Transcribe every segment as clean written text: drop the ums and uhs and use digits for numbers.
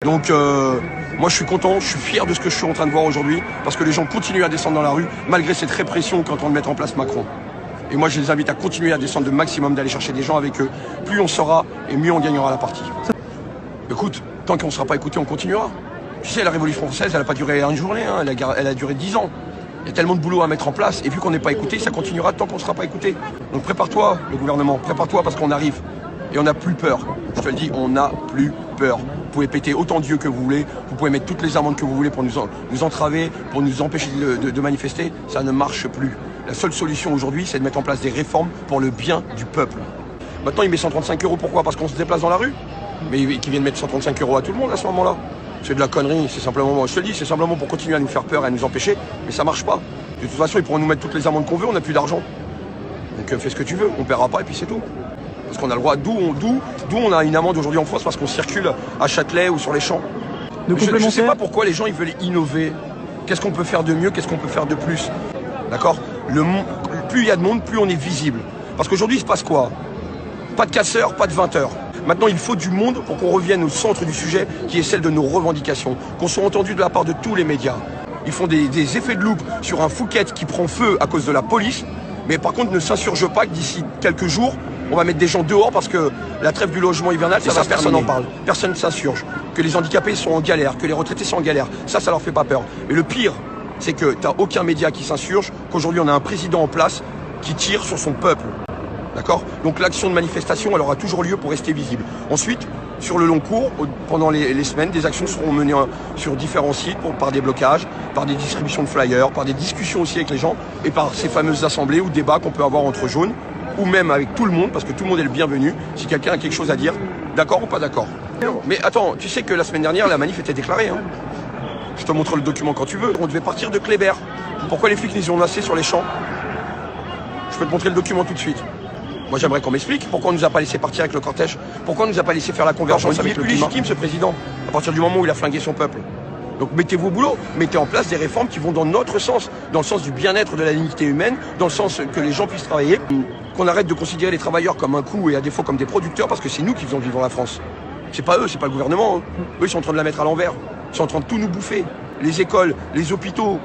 Donc moi je suis content, je suis fier de ce que je suis en train de voir aujourd'hui, parce que les gens continuent à descendre dans la rue, malgré cette répression qu'est en train de mettre en place Macron. Et moi je les invite à continuer à descendre le maximum, d'aller chercher des gens avec eux. Plus on saura, et mieux on gagnera la partie. Écoute, tant qu'on ne sera pas écouté, on continuera. Tu sais, la Révolution française, elle n'a pas duré une journée, hein, elle a duré 10 ans. Il y a tellement de boulot à mettre en place, et vu qu'on n'est pas écouté, ça continuera tant qu'on ne sera pas écouté. Donc prépare-toi, le gouvernement, prépare-toi parce qu'on arrive. Et on n'a plus peur. Je te le dis, on n'a plus peur. Vous pouvez péter autant d'yeux que vous voulez, vous pouvez mettre toutes les amendes que vous voulez pour nous entraver, pour nous empêcher de manifester. Ça ne marche plus. La seule solution aujourd'hui, c'est de mettre en place des réformes pour le bien du peuple. Maintenant, il met 135 €. Pourquoi? Parce qu'on se déplace dans la rue? Mais qui viennent mettre 135 € à tout le monde à ce moment-là. C'est de la connerie, c'est simplement, je te le dis, c'est simplement pour continuer à nous faire peur et à nous empêcher, mais ça marche pas. De toute façon, ils pourront nous mettre toutes les amendes qu'on veut, on n'a plus d'argent. Donc fais ce que tu veux, on paiera pas et puis c'est tout. Parce qu'on a le droit, d'où on a une amende aujourd'hui en France, parce qu'on circule à Châtelet ou sur les champs. Je ne sais pas pourquoi les gens ils veulent innover. Qu'est-ce qu'on peut faire de mieux, qu'est-ce qu'on peut faire de plus? D'accord? Plus il y a de monde, plus on est visible. Parce qu'aujourd'hui, il se passe quoi? Pas de casseurs, pas de 20h. Maintenant, il faut du monde pour qu'on revienne au centre du sujet, qui est celle de nos revendications, qu'on soit entendu de la part de tous les médias. Ils font des effets de loupe sur un Fouquet qui prend feu à cause de la police, mais par contre ne s'insurge pas que d'ici quelques jours, on va mettre des gens dehors parce que la trêve du logement hivernal, ça personne n'en parle. Personne ne s'insurge. Que les handicapés sont en galère, que les retraités sont en galère. Ça leur fait pas peur. Et le pire, c'est que tu n'as aucun média qui s'insurge, qu'aujourd'hui on a un président en place qui tire sur son peuple. D'accord? Donc l'action de manifestation, elle aura toujours lieu pour rester visible. Ensuite, sur le long cours, pendant les semaines, des actions seront menées sur différents sites, par des blocages, par des distributions de flyers, par des discussions aussi avec les gens, et par ces fameuses assemblées ou débats qu'on peut avoir entre jaunes, ou même avec tout le monde, parce que tout le monde est le bienvenu, si quelqu'un a quelque chose à dire, d'accord ou pas d'accord. Mais attends, tu sais que la semaine dernière, la manif était déclarée. Hein. Je te montre le document quand tu veux. On devait partir de Kléber. Pourquoi les flics nous ont laissés sur les champs? Je peux te montrer le document tout de suite. Moi, j'aimerais qu'on m'explique pourquoi on ne nous a pas laissé partir avec le cortège, pourquoi on ne nous a pas laissé faire la convergence avec le climat. Il est plus légitime, ce président, à partir du moment où il a flingué son peuple. Donc mettez-vous au boulot, mettez en place des réformes qui vont dans notre sens, dans le sens du bien-être de la dignité humaine, dans le sens que les gens puissent travailler, qu'on arrête de considérer les travailleurs comme un coût et à défaut comme des producteurs, parce que c'est nous qui faisons vivre la France. C'est pas eux, c'est pas le gouvernement. Hein. Eux, ils sont en train de la mettre à l'envers. Ils sont en train de tout nous bouffer. Les écoles, les hôpitaux,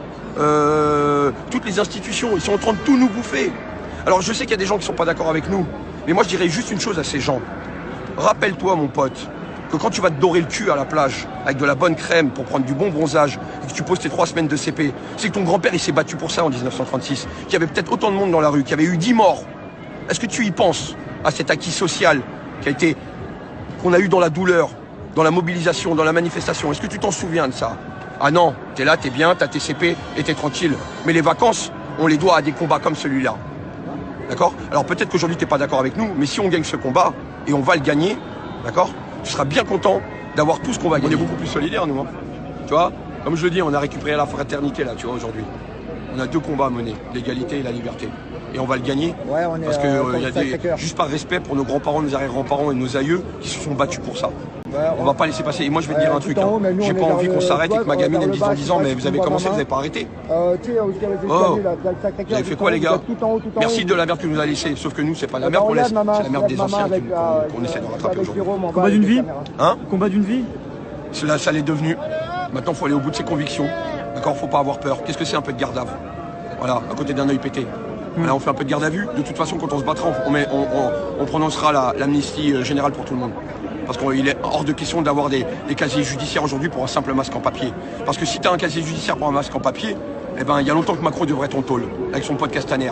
toutes les institutions, ils sont en train de tout nous bouffer. Alors je sais qu'il y a des gens qui ne sont pas d'accord avec nous, mais moi je dirais juste une chose à ces gens. Rappelle-toi, mon pote, que quand tu vas te dorer le cul à la plage avec de la bonne crème pour prendre du bon bronzage et que tu poses tes 3 semaines de CP, c'est que ton grand-père il s'est battu pour ça en 1936, qu'il y avait peut-être autant de monde dans la rue, qu'il y avait eu 10 morts. Est-ce que tu y penses à cet acquis social qu'on a eu dans la douleur, dans la mobilisation, dans la manifestation? Est-ce que tu t'en souviens de ça? Ah non, t'es là, t'es bien, t'as tes CP et t'es tranquille. Mais les vacances, on les doit à des combats comme celui-là. D'accord? Alors peut-être qu'aujourd'hui tu n'es pas d'accord avec nous, mais si on gagne ce combat, et on va le gagner, d'accord? Tu seras bien content d'avoir tout ce qu'on va gagner. On est beaucoup plus solidaires, nous. Hein. Tu vois? Comme je le dis, on a récupéré la fraternité, là, tu vois, aujourd'hui. On a 2 combats à mener, l'égalité et la liberté. Et on va le gagner, ouais, on est, parce que juste par respect pour nos grands-parents, nos arrière-grands-parents et nos aïeux qui se sont battus pour ça. Ouais, on va pas laisser passer. Et moi, je vais te dire un truc. Hein. J'ai pas envie qu'on s'arrête et que ma gamine elle me dise en disant mais vous avez commencé, vous n'avez pas arrêté. Oh, vous avez fait quoi, les gars? Merci de la merde que nous a laissé. Sauf que nous, c'est pas la merde qu'on laisse, c'est la merde des anciens qu'on essaie de rattraper aujourd'hui. Combat d'une vie? Hein? Combat d'une vie? Là, ça l'est devenu. Maintenant, il faut aller au bout de ses convictions. D'accord? Faut pas avoir peur. Qu'est-ce que c'est un peu de garde à vue? Voilà, à côté d'un œil pété. Là, on fait un peu de garde à vue. De toute façon, quand on se battra, on prononcera l'amnistie générale pour tout le monde. Parce qu'il est hors de question d'avoir des casiers judiciaires aujourd'hui pour un simple masque en papier. Parce que si tu as un casier judiciaire pour un masque en papier, eh ben, il y a longtemps que Macron devrait être en tôle, avec son pote Castaner.